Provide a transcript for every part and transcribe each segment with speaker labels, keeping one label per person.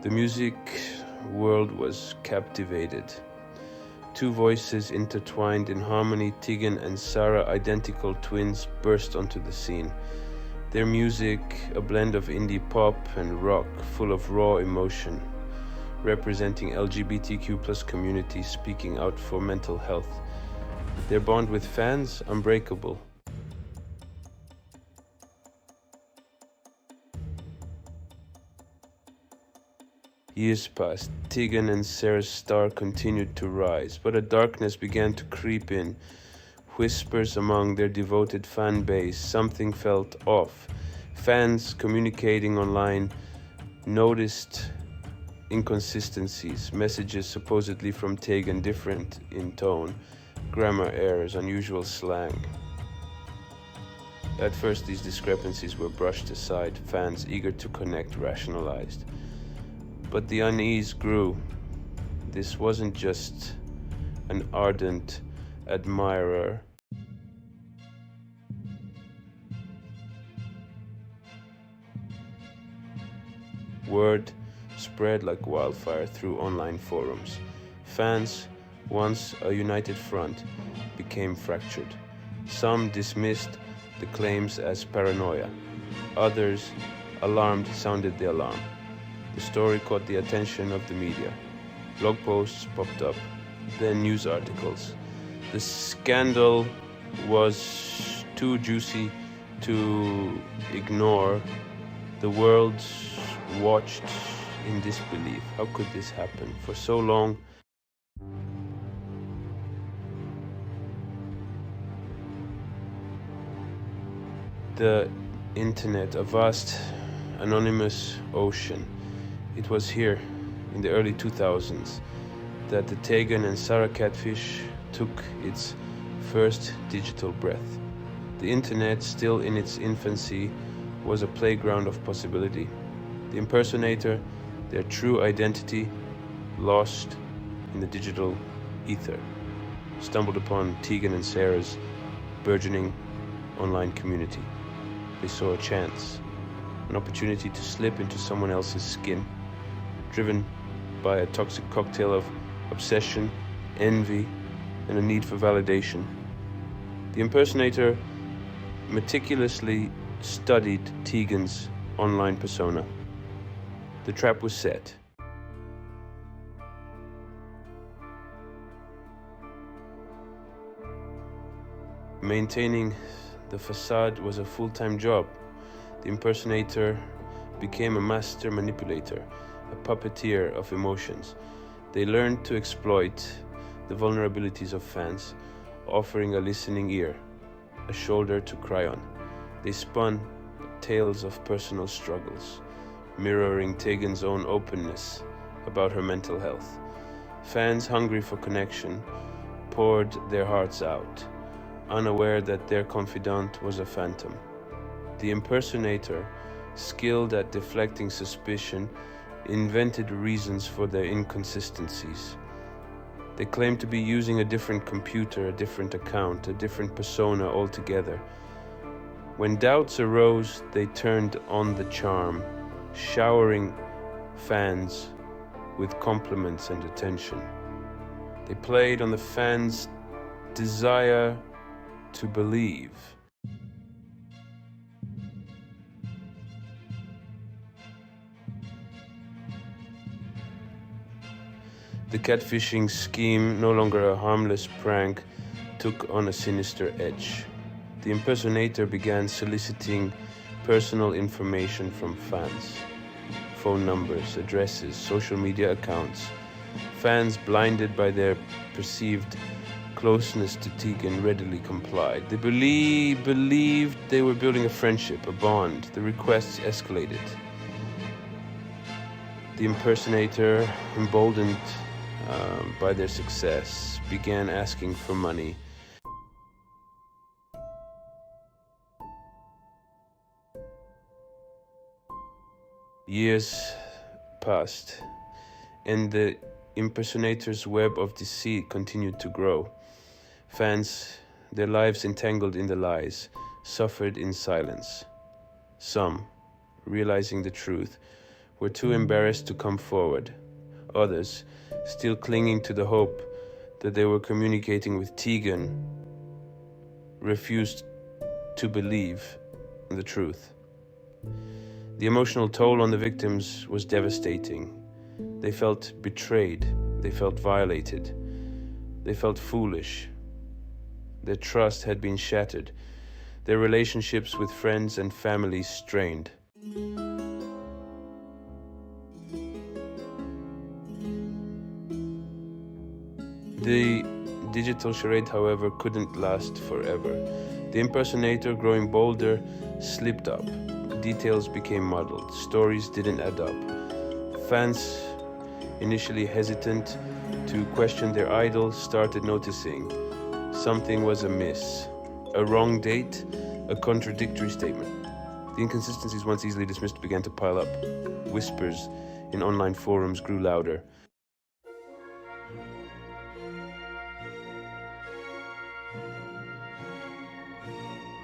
Speaker 1: The music world was captivated. Two voices intertwined in harmony, Tegan and Sara, identical twins, burst onto the scene. Their music, a blend of indie pop and rock, full of raw emotion, representing LGBTQ+ community speaking out for mental health. Their bond with fans, unbreakable. Years passed. Tegan and Sara's star continued to rise, but a darkness began to creep in. Whispers among their devoted fan base, something felt off. Fans communicating online noticed inconsistencies, messages supposedly from Tegan different in tone, grammar errors, unusual slang. At first these discrepancies were brushed aside, fans eager to connect rationalized. But the unease grew. This wasn't just an ardent admirer. Word spread like wildfire through online forums. Fans, once a united front, became fractured. Some dismissed the claims as paranoia. Others, alarmed, sounded the alarm. The story caught the attention of the media. Blog posts popped up, then news articles. The scandal was too juicy to ignore. The world watched in disbelief. How could this happen? For so long, the internet, a vast anonymous ocean. It was here, in the early 2000s, that the Tegan and Sara catfish took its first digital breath. The internet, still in its infancy, was a playground of possibility. The impersonator, their true identity, lost in the digital ether, stumbled upon Tegan and Sara's burgeoning online community. They saw a chance, an opportunity to slip into someone else's skin, driven by a toxic cocktail of obsession, envy, and a need for validation. The impersonator meticulously studied Tegan's online persona. The trap was set. Maintaining the facade was a full-time job. The impersonator became a master manipulator, a puppeteer of emotions. They learned to exploit the vulnerabilities of fans, offering a listening ear, a shoulder to cry on. They spun tales of personal struggles, mirroring Tegan's own openness about her mental health. Fans hungry for connection poured their hearts out, unaware that their confidant was a phantom. The impersonator, skilled at deflecting suspicion, invented reasons for their inconsistencies. They claimed to be using a different computer, a different account, a different persona altogether. When doubts arose, they turned on the charm, showering fans with compliments and attention. They played on the fans' desire to believe. The catfishing scheme, no longer a harmless prank, took on a sinister edge. The impersonator began soliciting personal information from fans. Phone numbers, addresses, social media accounts. Fans, blinded by their perceived closeness to Tegan, readily complied. They believed they were building a friendship, a bond. The requests escalated. The impersonator, emboldened by their success, began asking for money. Years passed, and the impersonator's web of deceit continued to grow. Fans, their lives entangled in the lies, suffered in silence. Some, realizing the truth, were too embarrassed to come forward. Others, still clinging to the hope that they were communicating with Tegan, refused to believe the truth. The emotional toll on the victims was devastating. They felt betrayed, they felt violated, they felt foolish. Their trust had been shattered, their relationships with friends and family strained. The digital charade, however, couldn't last forever. The impersonator, growing bolder, slipped up. Details became muddled. Stories didn't add up. Fans, initially hesitant to question their idol, started noticing something was amiss. A wrong date, a contradictory statement. The inconsistencies, once easily dismissed, began to pile up. Whispers in online forums grew louder.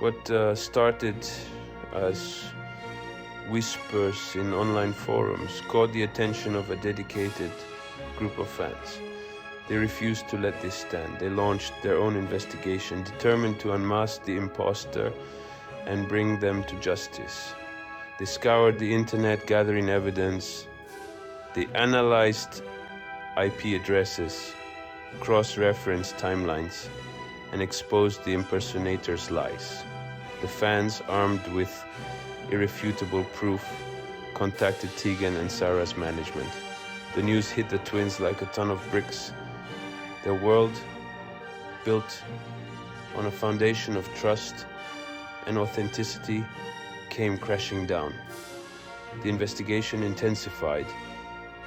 Speaker 1: What started as whispers in online forums caught the attention of a dedicated group of fans. They refused to let this stand. They launched their own investigation, determined to unmask the imposter and bring them to justice. They scoured the internet, gathering evidence. They analyzed IP addresses, cross-referenced timelines, and exposed the impersonator's lies. The fans, armed with irrefutable proof, contacted Tegan and Sara's management. The news hit the twins like a ton of bricks. Their world, built on a foundation of trust and authenticity, came crashing down. The investigation intensified.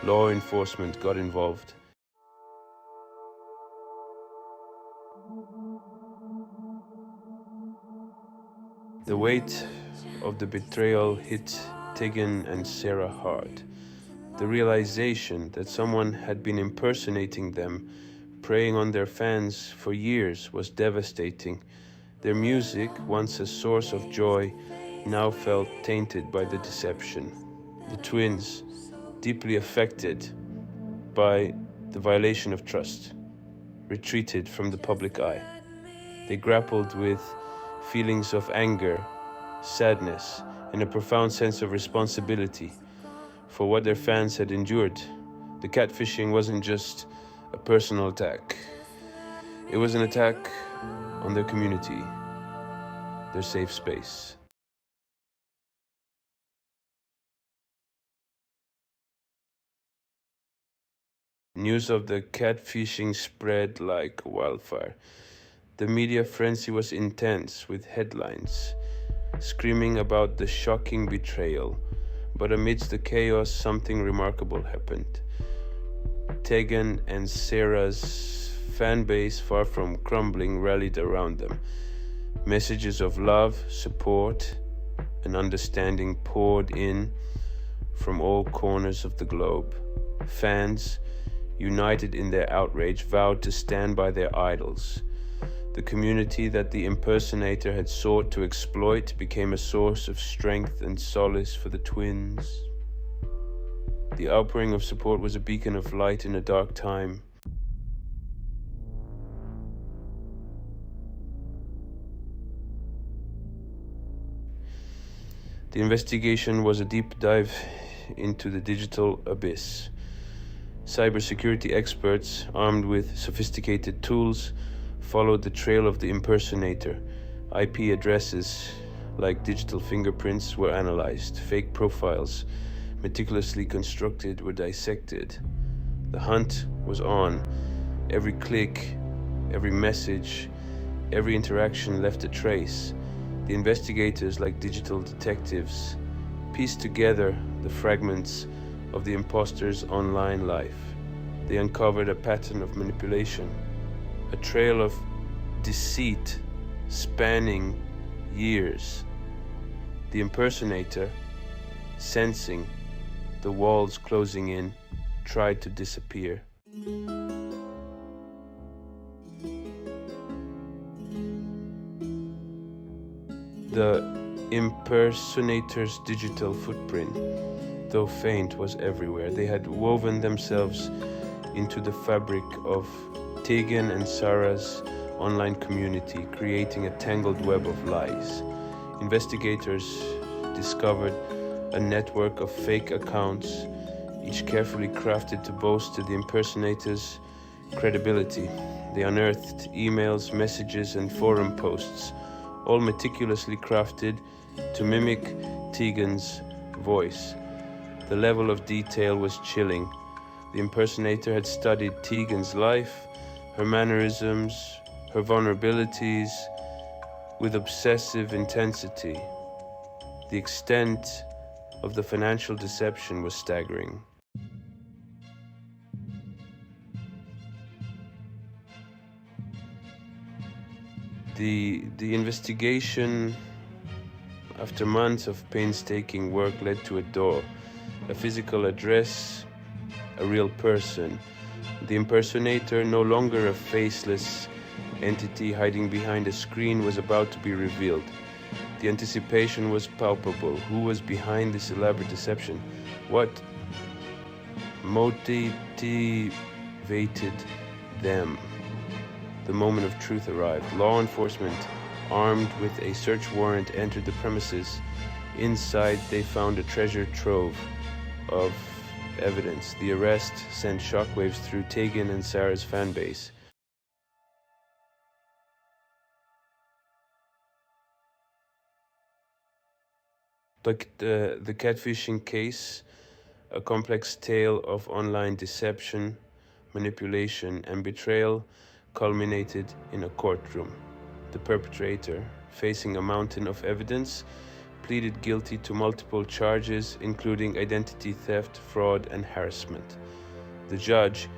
Speaker 1: Law enforcement got involved. The weight of the betrayal hit Tegan and Sara hard. The realization that someone had been impersonating them, preying on their fans for years, was devastating. Their music, once a source of joy, now felt tainted by the deception. The twins, deeply affected by the violation of trust, retreated from the public eye. They grappled with feelings of anger, sadness, and a profound sense of responsibility for what their fans had endured. The catfishing wasn't just a personal attack. It was an attack on their community, their safe space. News of the catfishing spread like wildfire. The media frenzy was intense, with headlines screaming about the shocking betrayal. But amidst the chaos, something remarkable happened. Tegan and Sara's fan base, far from crumbling, rallied around them. Messages of love, support, and understanding poured in from all corners of the globe. Fans, united in their outrage, vowed to stand by their idols. The community that the impersonator had sought to exploit became a source of strength and solace for the twins. The outpouring of support was a beacon of light in a dark time. The investigation was a deep dive into the digital abyss. Cybersecurity experts, armed with sophisticated tools, followed the trail of the impersonator. IP addresses, like digital fingerprints, were analyzed. Fake profiles, meticulously constructed, were dissected. The hunt was on. Every click, every message, every interaction left a trace. The investigators, like digital detectives, pieced together the fragments of the imposter's online life. They uncovered a pattern of manipulation, a trail of deceit spanning years. The impersonator, sensing the walls closing in, tried to disappear. The impersonator's digital footprint, though faint, was everywhere. They had woven themselves into the fabric of Tegan and Sara's online community, creating a tangled web of lies. Investigators discovered a network of fake accounts, each carefully crafted to bolster the impersonator's credibility. They unearthed emails, messages, and forum posts, all meticulously crafted to mimic Tegan's voice. The level of detail was chilling. The impersonator had studied Tegan's life, her mannerisms, her vulnerabilities, with obsessive intensity. The extent of the financial deception was staggering. The investigation, after months of painstaking work, led to a door, a physical address, a real person. The impersonator, no longer a faceless entity hiding behind a screen, was about to be revealed. The anticipation was palpable. Who was behind this elaborate deception? What motivated them? The moment of truth arrived. Law enforcement, armed with a search warrant, entered the premises. Inside, they found a treasure trove of evidence. The arrest sent shockwaves through Tegan and Sara's fan base. Like the catfishing case, a complex tale of online deception, manipulation, and betrayal culminated in a courtroom. The perpetrator, facing a mountain of evidence, pleaded guilty to multiple charges, including identity theft, fraud, and harassment. The judge,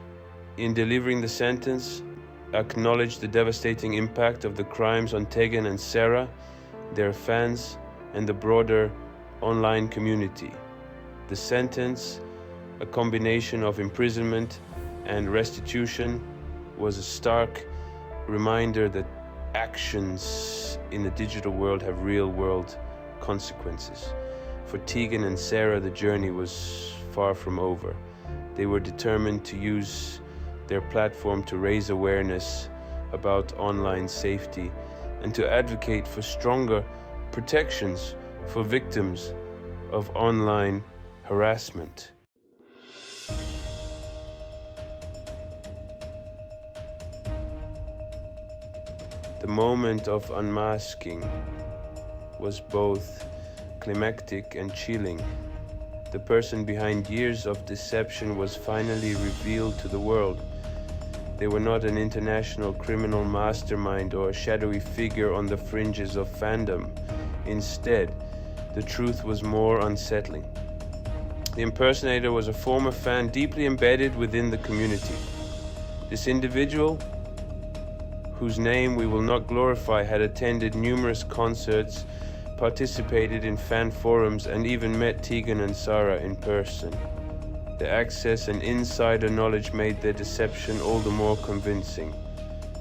Speaker 1: in delivering the sentence, acknowledged the devastating impact of the crimes on Tegan and Sara, their fans, and the broader online community. The sentence, a combination of imprisonment and restitution, was a stark reminder that actions in the digital world have real-world consequences. For Tegan and Sara, the journey was far from over. They were determined to use their platform to raise awareness about online safety and to advocate for stronger protections for victims of online harassment. The moment of unmasking was both climactic and chilling. The person behind years of deception was finally revealed to the world. They were not an international criminal mastermind or a shadowy figure on the fringes of fandom. Instead, the truth was more unsettling. The impersonator was a former fan deeply embedded within the community. This individual, whose name we will not glorify, had attended numerous concerts, participated in fan forums, and even met Tegan and Sara in person. The access and insider knowledge made their deception all the more convincing.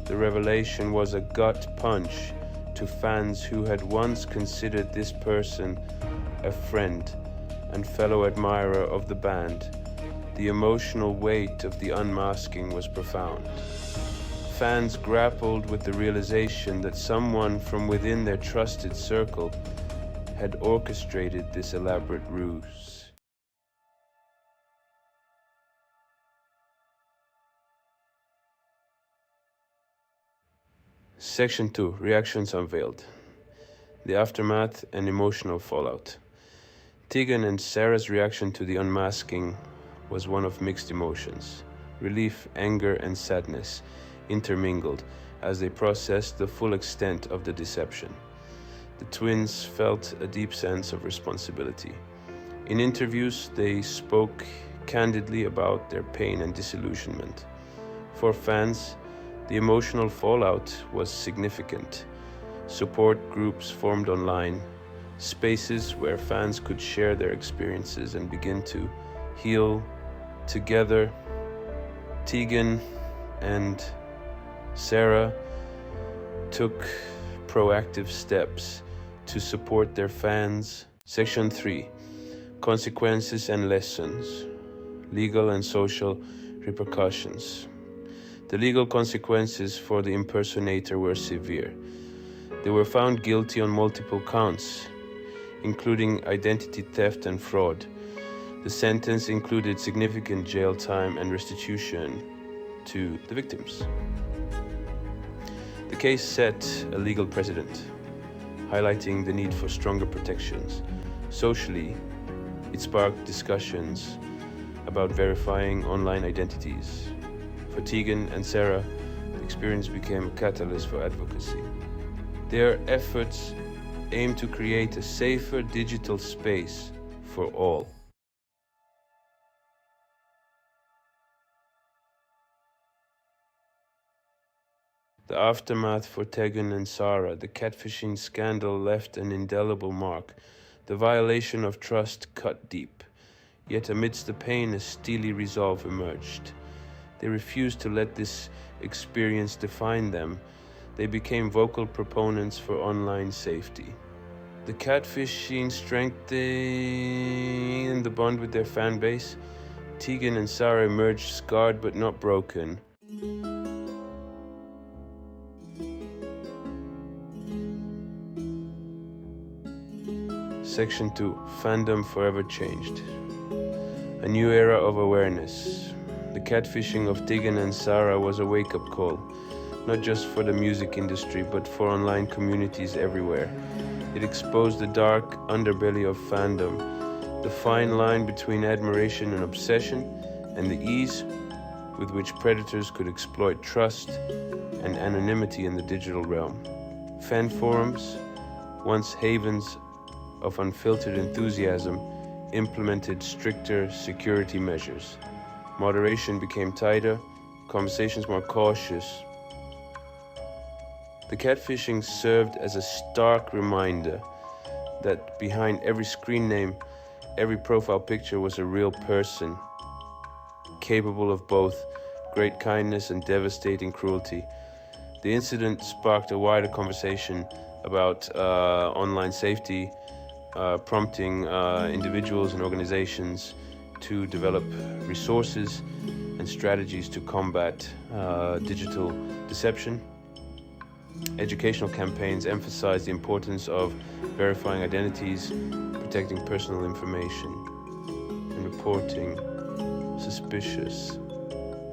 Speaker 1: The revelation was a gut punch to fans who had once considered this person a friend and fellow admirer of the band. The emotional weight of the unmasking was profound. Fans grappled with the realization that someone from within their trusted circle had orchestrated this elaborate ruse. Section 2. Reactions unveiled. The aftermath and emotional fallout. Tegan and Sara's reaction to the unmasking was one of mixed emotions. Relief, anger, and sadness intermingled as they processed the full extent of the deception. The twins felt a deep sense of responsibility. In interviews, they spoke candidly about their pain and disillusionment. For fans, the emotional fallout was significant. Support groups formed online, spaces where fans could share their experiences and begin to heal together. Tegan and Sara took proactive steps to support their fans. Section 3. Consequences and lessons. Legal and social repercussions. The legal consequences for the impersonator were severe. They were found guilty on multiple counts, including identity theft and fraud. The sentence included significant jail time and restitution to the victims. The case set a legal precedent, highlighting the need for stronger protections. Socially, it sparked discussions about verifying online identities. For Tegan and Sara, the experience became a catalyst for advocacy. Their efforts aim to create a safer digital space for all. The aftermath for Tegan and Sara, the catfishing scandal left an indelible mark. The violation of trust cut deep. Yet amidst the pain, a steely resolve emerged. They refused to let this experience define them. They became vocal proponents for online safety. The catfishing strengthened the bond with their fan base. Tegan and Sara emerged scarred but not broken. Section 2. Fandom forever changed. A new era of awareness. The catfishing of Tegan and Sara was a wake-up call, not just for the music industry, but for online communities everywhere. It exposed the dark underbelly of fandom, the fine line between admiration and obsession, and the ease with which predators could exploit trust and anonymity in the digital realm. Fan forums, once havens of unfiltered enthusiasm, implemented stricter security measures. Moderation became tighter, conversations more cautious. The catfishing served as a stark reminder that behind every screen name, every profile picture was a real person, capable of both great kindness and devastating cruelty. The incident sparked a wider conversation about online safety, prompting individuals and organizations to develop resources and strategies to combat digital deception. Educational campaigns emphasize the importance of verifying identities, protecting personal information, and reporting suspicious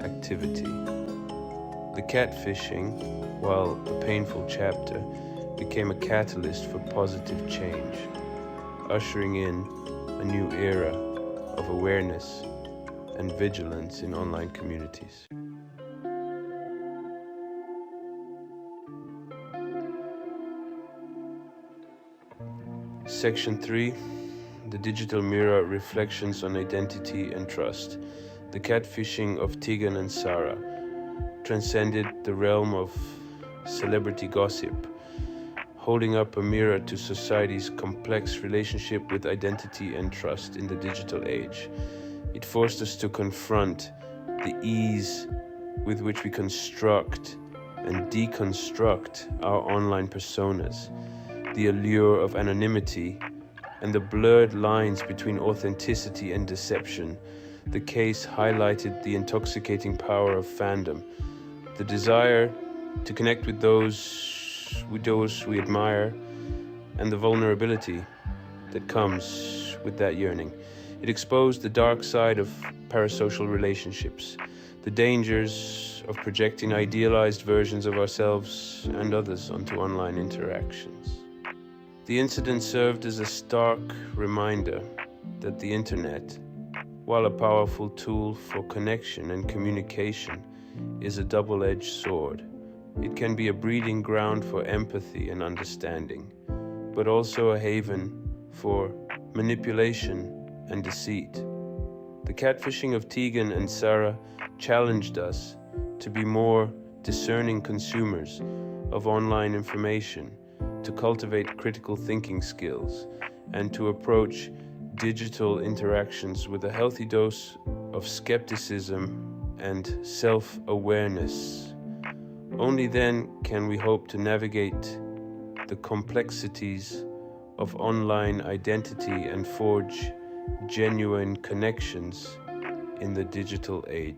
Speaker 1: activity. The catfishing, while a painful chapter, became a catalyst for positive change, ushering in a new era of awareness and vigilance in online communities. Section 3. The Digital Mirror: Reflections on Identity and Trust. The catfishing of Tegan and Sara transcended the realm of celebrity gossip, holding up a mirror to society's complex relationship with identity and trust in the digital age. It forced us to confront the ease with which we construct and deconstruct our online personas, the allure of anonymity, and the blurred lines between authenticity and deception. The case highlighted the intoxicating power of fandom, the desire to connect with those we admire, and the vulnerability that comes with that yearning. It exposed the dark side of parasocial relationships, the dangers of projecting idealized versions of ourselves and others onto online interactions. The incident served as a stark reminder that the internet, while a powerful tool for connection and communication, is a double-edged sword. It can be a breeding ground for empathy and understanding, but also a haven for manipulation and deceit. The catfishing of Tegan and Sara challenged us to be more discerning consumers of online information, to cultivate critical thinking skills, and to approach digital interactions with a healthy dose of skepticism and self-awareness. Only then can we hope to navigate the complexities of online identity and forge genuine connections in the digital age.